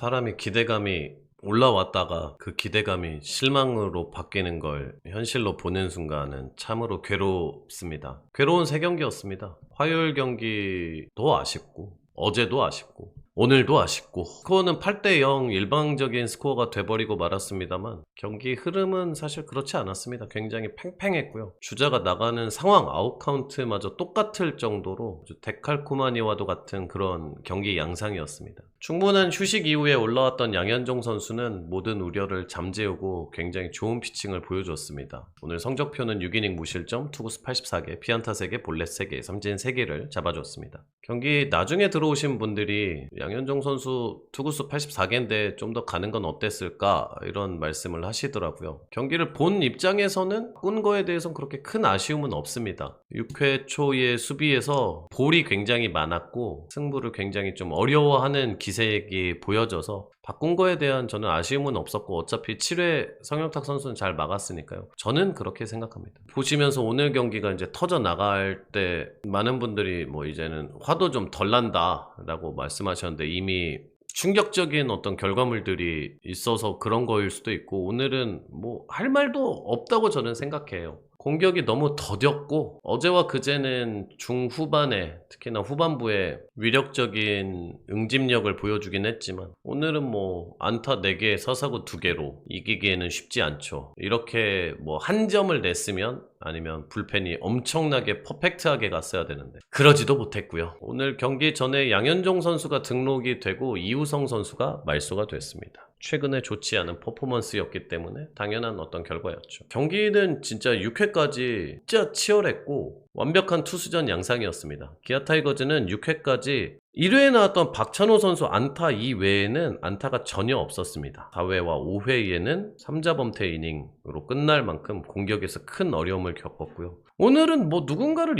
사람이 기대감이 올라왔다가 그 기대감이 실망으로 바뀌는 걸 현실로 보는 순간은 참으로 괴롭습니다. 괴로운 세 경기였습니다. 화요일 경기도 아쉽고 어제도 아쉽고 오늘도 아쉽고 스코어는 8대0 일방적인 스코어가 돼버리고 말았습니다만 경기 흐름은 사실 그렇지 않았습니다. 굉장히 팽팽했고요. 주자가 나가는 상황 아웃카운트마저 똑같을 정도로 데칼코마니와도 같은 그런 경기 양상이었습니다. 충분한 휴식 이후에 올라왔던 양현종 선수는 모든 우려를 잠재우고 굉장히 좋은 피칭을 보여줬습니다. 오늘 성적표는 6이닝 무실점, 투구수 84개, 피안타 3개, 볼넷 3개, 삼진 3개를 잡아줬습니다. 경기 나중에 들어오신 분들이 양현종 선수 투구수 84개인데 좀 더 가는 건 어땠을까 이런 말씀을 하시더라고요. 경기를 본 입장에서는 꾼 거에 대해서는 그렇게 큰 아쉬움은 없습니다. 6회 초의 수비에서 볼이 굉장히 많았고 승부를 굉장히 좀 어려워하는 기색이 보여져서 바꾼 거에 대한 저는 아쉬움은 없었고 어차피 7회 성영탁 선수는 잘 막았으니까요. 저는 그렇게 생각합니다. 보시면서 오늘 경기가 이제 터져 나갈 때 많은 분들이 뭐 이제는 화도 좀 덜 난다 라고 말씀하셨는데 이미 충격적인 어떤 결과물들이 있어서 그런 거일 수도 있고 오늘은 뭐 할 말도 없다고 저는 생각해요. 공격이 너무 더뎠고 어제와 그제는 중후반에 특히나 후반부에 위력적인 응집력을 보여주긴 했지만 오늘은 뭐 안타 4개 서사구 2개로 이기기에는 쉽지 않죠. 이렇게 뭐 한 점을 냈으면 아니면 불펜이 엄청나게 퍼펙트하게 갔어야 되는데 그러지도 못했고요. 오늘 경기 전에 양현종 선수가 등록이 되고 이우성 선수가 말소가 됐습니다. 최근에 좋지 않은 퍼포먼스였기 때문에 당연한 어떤 결과였죠. 경기는 진짜 6회까지 진짜 치열했고 완벽한 투수전 양상이었습니다. 기아 타이거즈는 6회까지 1회에 나왔던 박찬호 선수 안타 이외에는 안타가 전혀 없었습니다. 4회와 5회에는 3자범퇴 이닝으로 끝날 만큼 공격에서 큰 어려움을 겪었고요. 오늘은 뭐 누군가를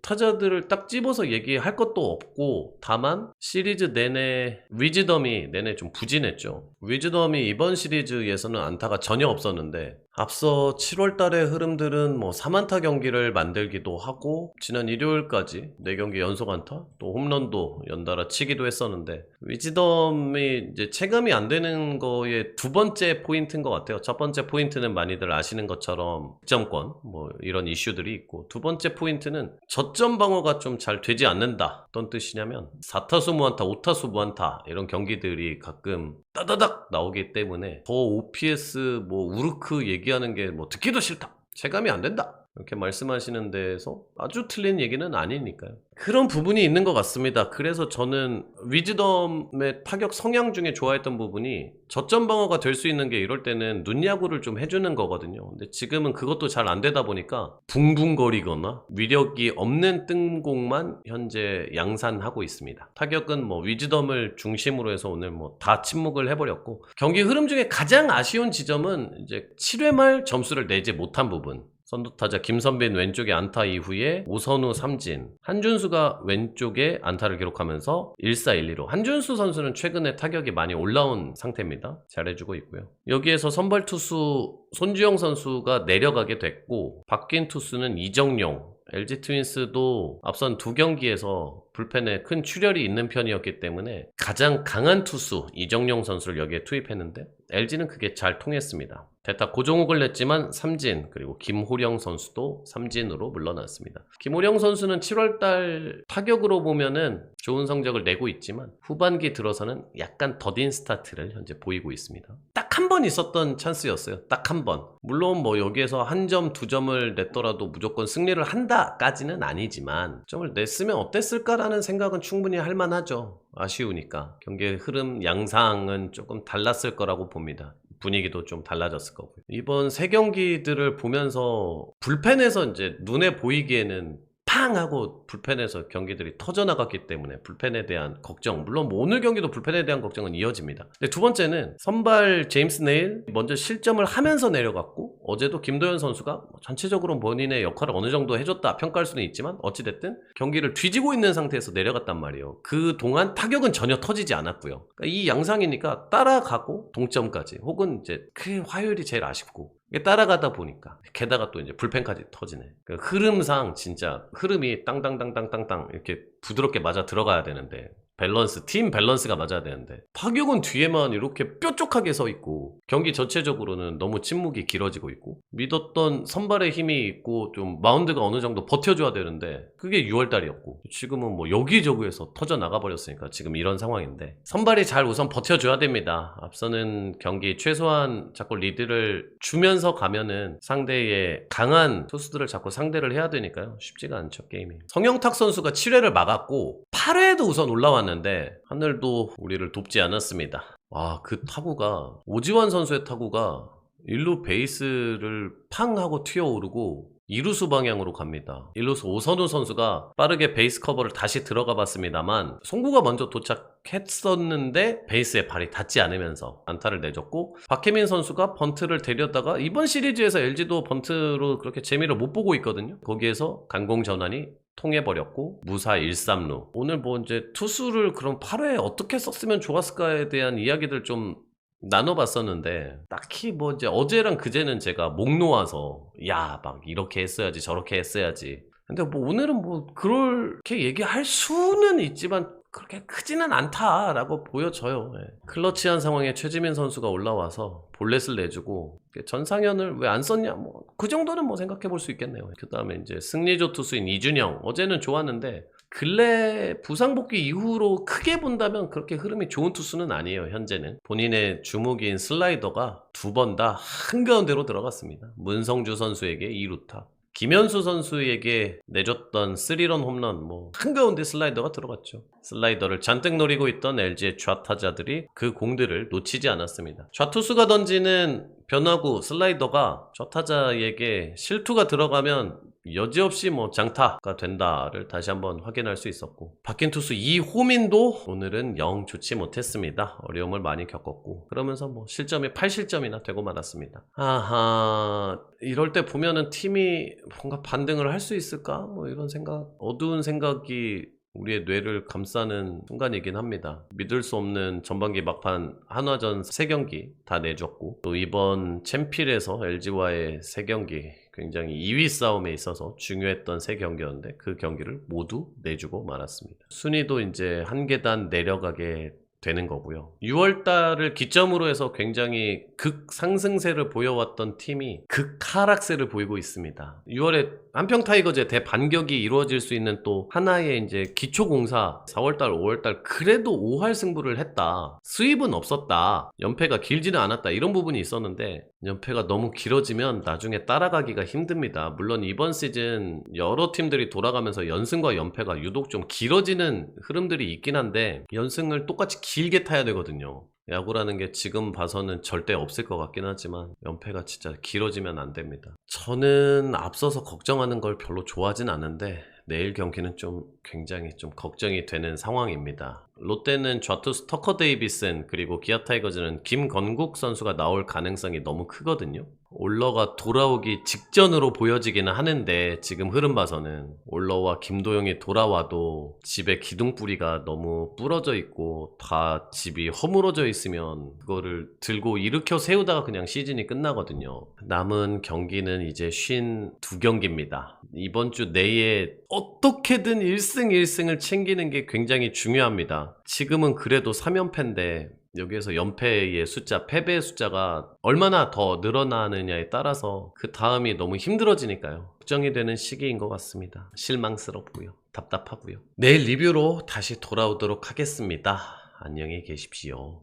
타자들을 딱 집어서 얘기할 것도 없고 다만 시리즈 내내 위즈덤이 내내 좀 부진했죠. 위즈덤이 이번 시리즈에서는 안타가 전혀 없었는데 앞서 7월 달의 흐름들은 뭐 3안타 경기를 만들기도 하고 지난 일요일까지 4경기 연속 안타 또 홈런도 연달아 치기도 했었는데 위즈덤이 이제 체감이 안 되는 거의 두 번째 포인트인 것 같아요. 첫 번째 포인트는 많이들 아시는 것처럼 득점권 뭐 이런 이슈들이 있고 두 번째 포인트는 저점 방어가 좀 잘 되지 않는다. 어떤 뜻이냐면 4타수 무안타 5타수 무안타 이런 경기들이 가끔 따다닥 나오기 때문에 더 OPS 뭐 우르크 얘기하는 게 뭐 듣기도 싫다. 체감이 안 된다. 이렇게 말씀하시는 데에서 아주 틀린 얘기는 아니니까요. 그런 부분이 있는 것 같습니다. 그래서 저는 위즈덤의 타격 성향 중에 좋아했던 부분이 저점 방어가 될 수 있는 게 이럴 때는 눈야구를 좀 해주는 거거든요. 근데 지금은 그것도 잘 안 되다 보니까 붕붕거리거나 위력이 없는 뜬공만 현재 양산하고 있습니다. 타격은 뭐 위즈덤을 중심으로 해서 오늘 뭐 다 침묵을 해버렸고 경기 흐름 중에 가장 아쉬운 지점은 이제 7회 말 점수를 내지 못한 부분. 선두타자 김선빈 왼쪽에 안타 이후에 오선우 삼진 한준수가 왼쪽에 안타를 기록하면서 1-4-1-2로 한준수 선수는 최근에 타격이 많이 올라온 상태입니다. 잘해주고 있고요. 여기에서 선발 투수 손주영 선수가 내려가게 됐고 바뀐 투수는 이정용 LG 트윈스도 앞선 2경기에서 불펜에 큰 출혈이 있는 편이었기 때문에 가장 강한 투수 이정용 선수를 여기에 투입했는데 LG는 그게 잘 통했습니다. 대타 고종욱을 냈지만 삼진 그리고 김호령 선수도 삼진으로 물러났습니다. 김호령 선수는 7월달 타격으로 보면은 좋은 성적을 내고 있지만 후반기 들어서는 약간 더딘 스타트를 현재 보이고 있습니다. 딱 한 번 있었던 찬스였어요. 딱 한 번. 물론 뭐 여기에서 한 점, 2점을 냈더라도 무조건 승리를 한다까지는 아니지만 점을 냈으면 어땠을까라는 생각은 충분히 할 만하죠. 아쉬우니까. 경기의 흐름 양상은 조금 달랐을 거라고 봅니다. 분위기도 좀 달라졌을 거고요. 이번 세 경기들을 보면서 불펜에서 이제 눈에 보이기에는 팡 하고 불펜에서 경기들이 터져나갔기 때문에 불펜에 대한 걱정 물론 뭐 오늘 경기도 불펜에 대한 걱정은 이어집니다. 근데 두 번째는 선발 제임스 네일 먼저 실점을 하면서 내려갔고 어제도 김도현 선수가 전체적으로 본인의 역할을 어느 정도 해줬다 평가할 수는 있지만 어찌됐든 경기를 뒤지고 있는 상태에서 내려갔단 말이에요. 그동안 타격은 전혀 터지지 않았고요. 그러니까 이 양상이니까 따라가고 동점까지 혹은 이제 그 화요일이 제일 아쉽고 이게 따라가다 보니까 게다가 또 이제 불펜까지 터지네. 흐름상 진짜 흐름이 땅땅땅땅땅땅 이렇게 부드럽게 맞아 들어가야 되는데 밸런스, 팀 밸런스가 맞아야 되는데 파격은 뒤에만 이렇게 뾰족하게 서 있고 경기 전체적으로는 너무 침묵이 길어지고 있고 믿었던 선발의 힘이 있고 좀 마운드가 어느 정도 버텨줘야 되는데 그게 6월달이었고 지금은 뭐 여기저기에서 터져 나가버렸으니까 지금 이런 상황인데 선발이 잘 우선 버텨줘야 됩니다. 앞서는 경기 최소한 자꾸 리드를 주면서 가면은 상대의 강한 투수들을 자꾸 상대를 해야 되니까요. 쉽지가 않죠, 게임이. 성영탁 선수가 7회를 막았고 8회에도 우선 올라왔는데 하늘도 우리를 돕지 않았습니다. 와, 그 타구가 오지환 선수의 타구가 1루 베이스를 팡 하고 튀어오르고 2루수 방향으로 갑니다. 1루수 오선우 선수가 빠르게 베이스 커버를 다시 들어가 봤습니다만 송구가 먼저 도착했었는데 베이스에 발이 닿지 않으면서 안타를 내줬고 박혜민 선수가 번트를 데려다가 이번 시리즈에서 LG도 번트로 그렇게 재미를 못 보고 있거든요. 거기에서 간공 전환이 통해버렸고 무사 1-3루. 오늘 뭐 이제 투수를 그럼 8회에 어떻게 썼으면 좋았을까에 대한 이야기들 좀 나눠봤었는데 딱히 뭐 이제 어제랑 그제는 제가 목 놓아서 야 막 이렇게 했어야지 저렇게 했어야지 근데 뭐 오늘은 뭐 그렇게 얘기할 수는 있지만 그렇게 크지는 않다라고 보여져요. 예. 클러치한 상황에 최지민 선수가 올라와서 볼넷을 내주고 전상현을 왜 안 썼냐 뭐 그 정도는 뭐 생각해 볼 수 있겠네요. 그 다음에 이제 승리조 투수인 이준영 어제는 좋았는데 근래 부상 복귀 이후로 크게 본다면 그렇게 흐름이 좋은 투수는 아니에요. 현재는 본인의 주무기인 슬라이더가 두 번 다 한가운데로 들어갔습니다. 문성주 선수에게 2루타 김현수 선수에게 내줬던 3런 홈런 뭐 한가운데 슬라이더가 들어갔죠. 슬라이더를 잔뜩 노리고 있던 LG의 좌타자들이 그 공들을 놓치지 않았습니다. 좌투수가 던지는 변화구 슬라이더가 좌타자에게 실투가 들어가면 여지없이 뭐 장타가 된다를 다시 한번 확인할 수 있었고 바뀐 투수 이호민도 오늘은 영 좋지 못했습니다. 어려움을 많이 겪었고 그러면서 뭐 실점이 8실점이나 되고 말았습니다. 아하 이럴 때 보면은 팀이 뭔가 반등을 할 수 있을까? 뭐 이런 생각 어두운 생각이 우리의 뇌를 감싸는 순간이긴 합니다. 믿을 수 없는 전반기 막판 한화전 3경기 다 내줬고 또 이번 챔필에서 LG와의 3경기 굉장히 2위 싸움에 있어서 중요했던 3경기였는데 그 경기를 모두 내주고 말았습니다. 순위도 이제 한 계단 내려가게 되는 거고요. 6월달을 기점으로 해서 굉장히 극상승세를 보여왔던 팀이 극하락세를 보이고 있습니다. 6월에 한평 타이거즈의 대반격이 이루어질 수 있는 또 하나의 이제 기초공사 4월달 5월달 그래도 5할 승부를 했다. 수입은 없었다. 연패가 길지는 않았다. 이런 부분이 있었는데 연패가 너무 길어지면 나중에 따라가기가 힘듭니다. 물론 이번 시즌 여러 팀들이 돌아가면서 연승과 연패가 유독 좀 길어지는 흐름들이 있긴 한데 연승을 똑같이 길게 타야 되거든요. 야구라는 게 지금 봐서는 절대 없을 것 같긴 하지만 연패가 진짜 길어지면 안 됩니다. 저는 앞서서 걱정하는 걸 별로 좋아하진 않은데 내일 경기는 좀 굉장히 좀 걱정이 되는 상황입니다. 롯데는 좌투수 터커 데이비슨 그리고 기아 타이거즈는 김건국 선수가 나올 가능성이 너무 크거든요. 올러가 돌아오기 직전으로 보여지기는 하는데 지금 흐름 봐서는 올러와 김도영이 돌아와도 집에 기둥뿌리가 너무 부러져 있고 다 집이 허물어져 있으면 그거를 들고 일으켜 세우다가 그냥 시즌이 끝나거든요. 남은 경기는 이제 52경기입니다. 이번 주 내에 어떻게든 1승 1승을 챙기는 게 굉장히 중요합니다. 지금은 그래도 3연패인데 여기에서 연패의 숫자, 패배의 숫자가 얼마나 더 늘어나느냐에 따라서 그 다음이 너무 힘들어지니까요. 걱정이 되는 시기인 것 같습니다. 실망스럽고요. 답답하고요. 내일 리뷰로 다시 돌아오도록 하겠습니다. 안녕히 계십시오.